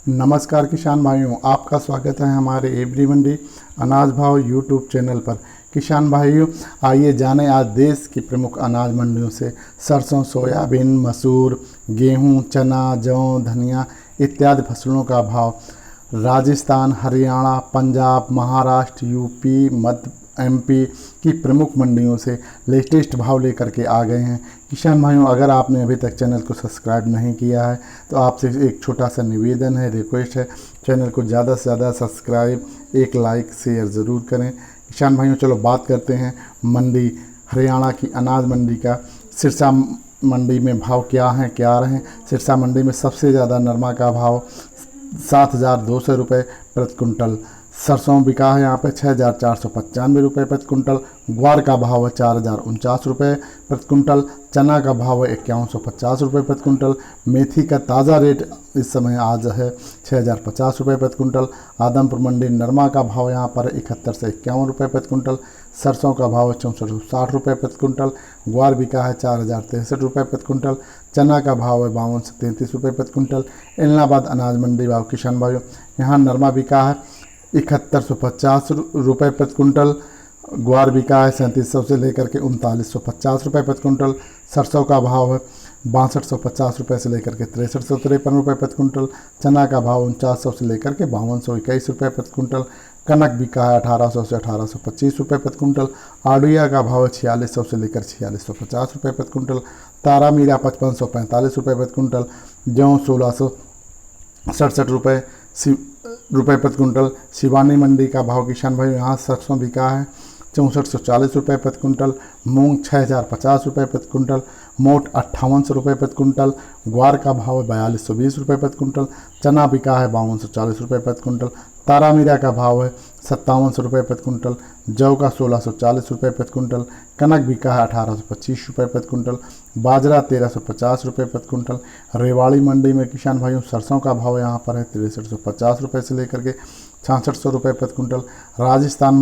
नमस्कार किसान भाइयों, आपका स्वागत है हमारे एवरी मंडी अनाज भाव यूट्यूब चैनल पर। किसान भाइयों, आइए जानें आज देश की प्रमुख अनाज मंडियों से सरसों, सोयाबीन, मसूर, गेहूं, चना, जौ, धनिया इत्यादि फसलों का भाव राजस्थान, हरियाणा, पंजाब, महाराष्ट्र, यूपी, मध्य एमपी की प्रमुख मंडियों से लेटेस्ट भाव लेकर के आ गए हैं। किसान भाइयों, अगर आपने अभी तक चैनल को सब्सक्राइब नहीं किया है तो आपसे एक छोटा सा निवेदन है, रिक्वेस्ट है, चैनल को ज़्यादा से ज़्यादा सब्सक्राइब, एक लाइक, शेयर ज़रूर करें। किसान भाइयों, चलो बात करते हैं मंडी हरियाणा की अनाज मंडी का। सिरसा मंडी में भाव क्या रहे। सिरसा मंडी में सबसे ज़्यादा नरमा का भाव 7,200 रुपये प्रति कुंटल। सरसों बिका है यहाँ पे 6,495 रुपये प्रति कुंटल। ग्वार का भाव है 4,049 रुपये प्रति कुंटल। चना का भाव है 5,150 रुपये प्रति कुंटल। मेथी का ताज़ा रेट इस समय आज है 6,050 रुपये प्रति कुंटल। आदमपुर मंडी नरमा का भाव यहाँ पर 71 से 51 रुपये प्रति कुंटल। सरसों का भाव है 6460 रुपये प्रति कुंटल। ग्वार बिका है 4,063 रुपये प्रति कुंटल। चना का भाव है 52 से 33 रुपये प्रति कुंटल। इलाहाबाद अनाज मंडी भाव किसान भाइयों, यहाँ नरमा बिका है 7150 रुपये प्रति कुंटल। ग्वार बिका है 3700 से लेकर के 3950 रुपये प्रति कुंटल। सरसों का भाव है 6250 रुपये से लेकर के 6353 रुपये प्रति कुंटल। चना का भाव 4900 से लेकर के 5221 रुपये प्रति कुंटल। कनक बिका है 1800 से 1825 रुपये प्रति कुंटल। आड़ुया का भाव है 4600 से लेकर 4650 रुपये प्रति कुंटल। तारा मीरा 5545 रुपये प्रति कुंटल। जौ 1667 रुपये प्रति कुंटल। शिवानी मंडी का भाव किसान भाई, यहाँ सरसों बिका है 6440 रुपये प्रति कुंटल। मूंग 6050 रुपये प्रति कुंटल। मोट 5800 रुपये प्रति कुंटल। ग्वार का भाव है 4220 रुपये प्रति कुंटल। चना बिका है 5240 रुपये प्रति कुंटल। तारा मीरा का भाव है 5700 रुपये प्रति कुंटल। जौ का 1640 रुपये प्रति कुंटल। कनक बिका है 1825 रुपये प्रति कुंटल। बाजरा 1350 रुपये प्रति कुंटल। रेवाड़ी मंडी में किसान भाइयों, सरसों का भाव यहाँ पर है 6350 रुपये से लेकर के 6600 रुपये प्रति कुंटल। राजस्थान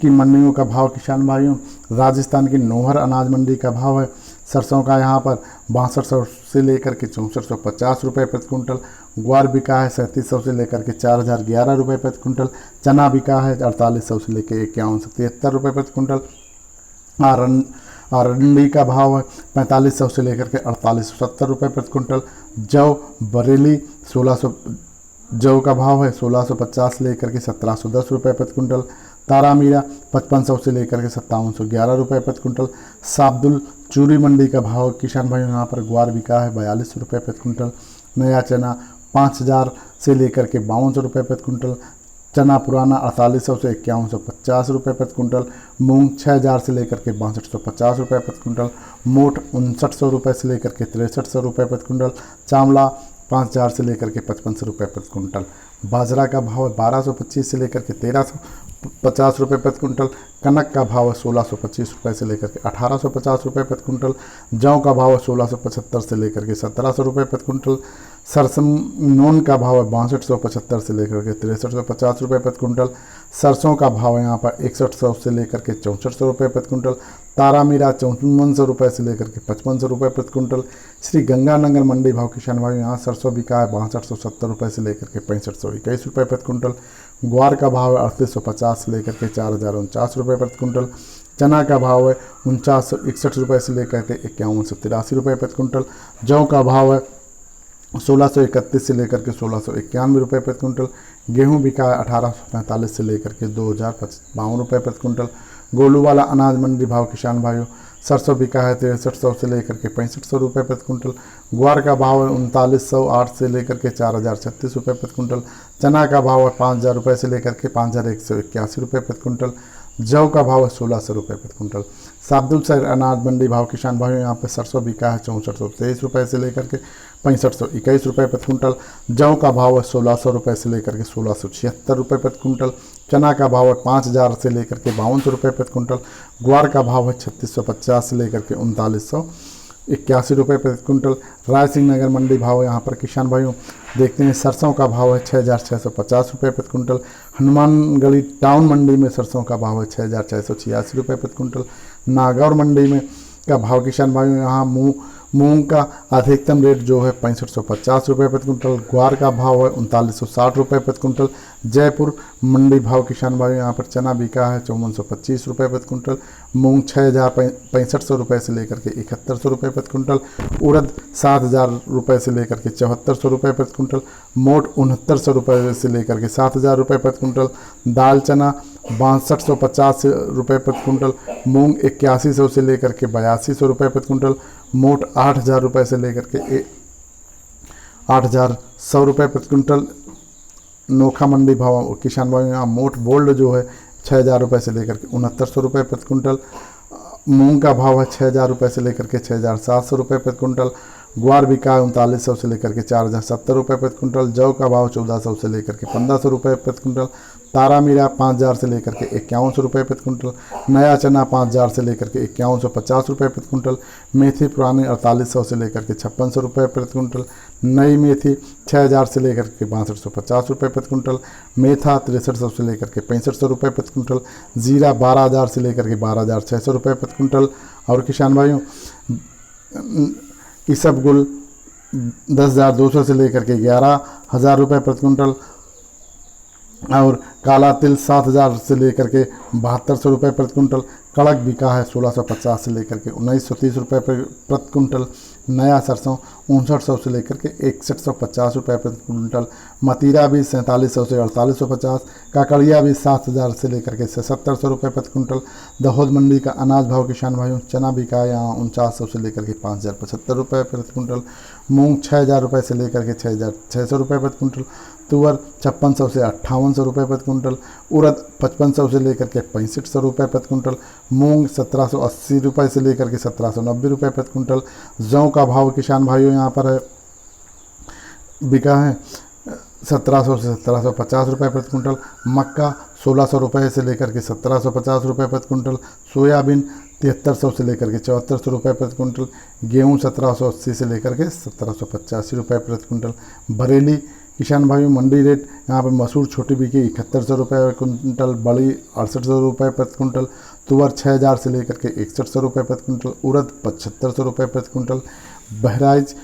की मंडियों का भाव किसान भाइयों, राजस्थान की नौहर अनाज मंडी का भाव है सरसों का यहाँ पर 6200 से लेकर के 6450 रुपये प्रति कुंटल। ग्वार बिका है 3700 से लेकर के 4011 रुपये प्रति कुंटल। चना बिका है 4800 से लेकर 5173 रुपये प्रति कुंटल। अरंडी का भाव है 4500 से लेकर के 4870 रुपये प्रति कुंटल। जौ बरेली 1600 जौ का भाव है 1650 से लेकर के 1710 रुपये प्रति कुंटल। तारा मीरा 5500 से लेकर के 5711 रुपये प्रति कुंटल। साब्दुल चूरी मंडी का भाव किसान भाइयों, यहाँ पर ग्वार बिका है 42 रुपये प्रति कुंटल। नया चना 5000 से लेकर के 5200 रुपये प्रति कुंटल। चना पुराना 4800 से 5150 रुपये प्रति कुंटल। मूंग 6000 से लेकर के 6250 रुपये प्रति कुंटल। मोट 5900 रुपये से लेकर के 6300 रुपये प्रति कुंटल। चावला 5000 से लेकर के 5500 रुपये प्रति कुंटल। बाजरा का भाव है 1225 से लेकर के 1350 रुपये प्रति कुंटल। कनक का भाव है 1625 रुपये से लेकर के 1850 रुपये प्रति कुंटल। जौ का भाव है 1675 से लेकर के 1700 रुपये प्रति कुंटल। सरसों नून का भाव है 6275 से लेकर के 6350 रुपये प्रति कुंटल। सरसों का भाव है यहाँ पर 6100 से लेकर के 6400 रुपये प्रति कुंटल। तारा मीरा 5400 रुपये से लेकर के 5500 रुपये प्रति कुंटल। श्री गंगानगर मंडी भाव किसान भाई, यहाँ सरसों बिका है 6270 रुपये से लेकर के 6521 रुपये प्रति कुंटल। ग्वार का भाव है 3850 से लेकर के 4049 रुपये प्रति कुंटल। चना का भाव है 4961 रुपये से लेकर के 5183 रुपये प्रति कुंटल। जौ का भाव है 1631 से लेकर के 1691 रुपये प्रति कुंटल। गेहूं बिका है 1845 से लेकर के 2052 रुपये प्रति कुंटल। गोलूवाला अनाज मंडी भाव किसान भाइयों, सरसों बिका है 6300 से लेकर के 6500 रुपये प्रति कुंटल। ग्वार का भाव है 3908 से लेकर के 4036 रुपये प्रति कुंटल। चना का भाव है 5000 रुपये से लेकर के 5181 रुपये प्रति कुंटल। जौ का भाव है 1600 रुपये प्रति कुंटल। साब्दुल शहर अनाज मंडी भाव किसान भाइयों, यहाँ पे सरसों बिका है 6423 रुपये से लेकर के 6521 रुपये प्रति कुंटल। जौ का भाव है 1600 रुपये से लेकर के 1676 रुपये प्रति कुंटल। चना का भाव है 5000 से लेकर के 5200 रुपये प्रति कुंटल। ग्वार का भाव है 3650 से लेकर के 3981 रुपये प्रति कुंटल। रायसिंह नगर मंडी भाव यहाँ पर किसान भाइयों देखते हैं, सरसों का भाव है 6650 रुपये प्रति कुंटल। हनुमानगढ़ी टाउन मंडी में सरसों का भाव है 6686 रुपये प्रति कुंटल। नागौर मंडी में का भाव किसान भाइयों, यहाँ मूंग का अधिकतम रेट जो है 6550 रुपये प्रति कुंटल, ग्वार का भाव है 3960 रुपये प्रति कुंटल। जयपुर मंडी भाव किसान भाई यहाँ पर चना बिका है 5425 रुपये प्रति कुंटल, मूंग 6500 रुपये से लेकर के 7100 रुपये प्रति कुंटल, उड़द 7000 रुपये से लेकर के 7400 रुपये प्रति कुंटल, मोट 6900 रुपये से लेकर के 7000 रुपये प्रति कुंटल, दाल चना 6250 रुपये प्रति कुंटल, मूंग 8100 से लेकर के 8200 रुपये प्रति कुंटल, मोट 8000 रुपये से लेकर के 8100 रुपये प्रति कुंटल। नोखा मंडी भाव किसान भाई यहाँ मोट बोल्ड जो है 6000 रुपये से लेकर के 6900 रुपये प्रति कुंटल, मूंग का भाव है 6000 रुपये से लेकर के 6700 रुपये प्रति कुंटल, ग्वार बिका है 3900 से लेकर के 4070 रुपये प्रति कुंटल, जौ का भाव 1400 से लेकर के 1500 रुपये प्रति कुंटल, तारा मीरा 5000 से लेकर के 5100 रुपये प्रति कुंटल, नया चना 5000 से लेकर के 5150 रुपये प्रति कुंटल, मेथी पुरानी 4800 से लेकर के 5600 रुपये प्रति कुंटल, नई मेथी 6000 से लेकर के 6250 रुपये प्रति कुंटल, मेथा 6300 से लेकर के 6500 रुपये प्रति कुंटल, जीरा 12000 से लेकर के 12600 रुपये प्रति कुंटल। और किसान भाइयों इसबगुल 10,200 से लेकर के 11,000 रुपये प्रति कुंटल, और काला तिल 7,000 से लेकर के 7200 रुपये प्रति कुंटल, कड़क बिका है 1650 से लेकर के 1930 रुपये प्रति कुंटल, नया सरसों 5900 से लेकर के 6150 रुपये प्रति कुंटल, मतीरा भी 4700 से 4850, काकड़िया भी 7000 से लेकर के 7700 रुपये प्रति कुंटल। दाहोद मंडी का अनाज भाव किसान भाइयों चना बिका है यहाँ 4900 से लेकर के 5075 रुपये प्रति कुंटल, मूंग 6000 रुपये से लेकर के 6600 रुपये प्रति कुंटल, तुअर 5600 से 5800 रुपये प्रति कुंटल, उड़द 5500 से लेकर के 6500 रुपये प्रति कुंटल, मूंग 1780 रुपये से लेकर के 1790 रुपये प्रति कुंटल। जौ का भाव किसान भाइयों यहाँ पर है बिका है 1700 से 1750 रुपये प्रति कुंटल, मक्का 1600 रुपये से लेकर के 1750 रुपये प्रति कुंटल, सोयाबीन 7300 से लेकर के 7400 रुपये प्रति कुंटल, गेहूँ 1780 से लेकर के 1785 रुपये प्रति कुंटल। बरेली किसान भाइयों मंडी रेट यहाँ पर मसूर छोटी बिकी 7100 रुपये कुंटल, बड़ी 6800 रुपये प्रति कुंटल, तुअर 6000 से लेकर के 6100 रुपये प्रति कुंटल, उड़द 7500 रुपये प्रति कुंटल। बहराइच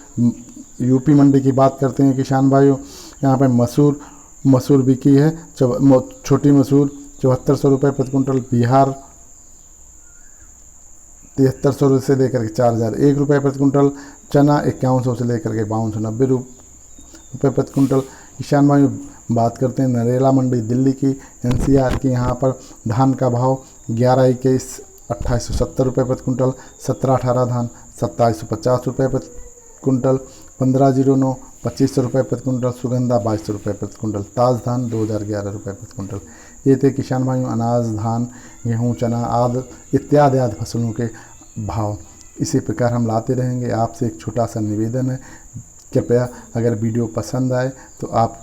यूपी मंडी की बात करते हैं किसान भाइयों, यहाँ पर मसूर बिकी है छोटी मसूर 7400 रुपये प्रति कुंटल, बिहार 7300 से लेकर के 4001 रुपये प्रति कुंटल, चना 5100 से लेकर के 5290 रुपये प्रति कुंटल। किसान भाई बात करते हैं नरेला मंडी दिल्ली की एनसीआर की, यहाँ पर धान का भाव 11-21 2870 रुपये प्रति कुंटल, 17-18 धान 2750 रुपये प्रति कुंटल, 15-09 2500 रुपये प्रति कुंटल, सुगंधा 2200 रुपये प्रति कुंटल, ताज धान 2011 रुपये प्रति कुंटल। ये थे किसान भाइयों अनाज धान गेहूँ चना आदि इत्यादि फसलों के भाव। इसी प्रकार हम लाते रहेंगे। आपसे एक छोटा सा निवेदन है, कृपया अगर वीडियो पसंद आए तो आप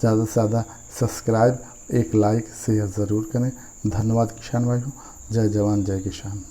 ज़्यादा से ज़्यादा सब्सक्राइब एक लाइक शेयर ज़रूर करें। धन्यवाद किसान भाइयों। जय जवान जय किसान।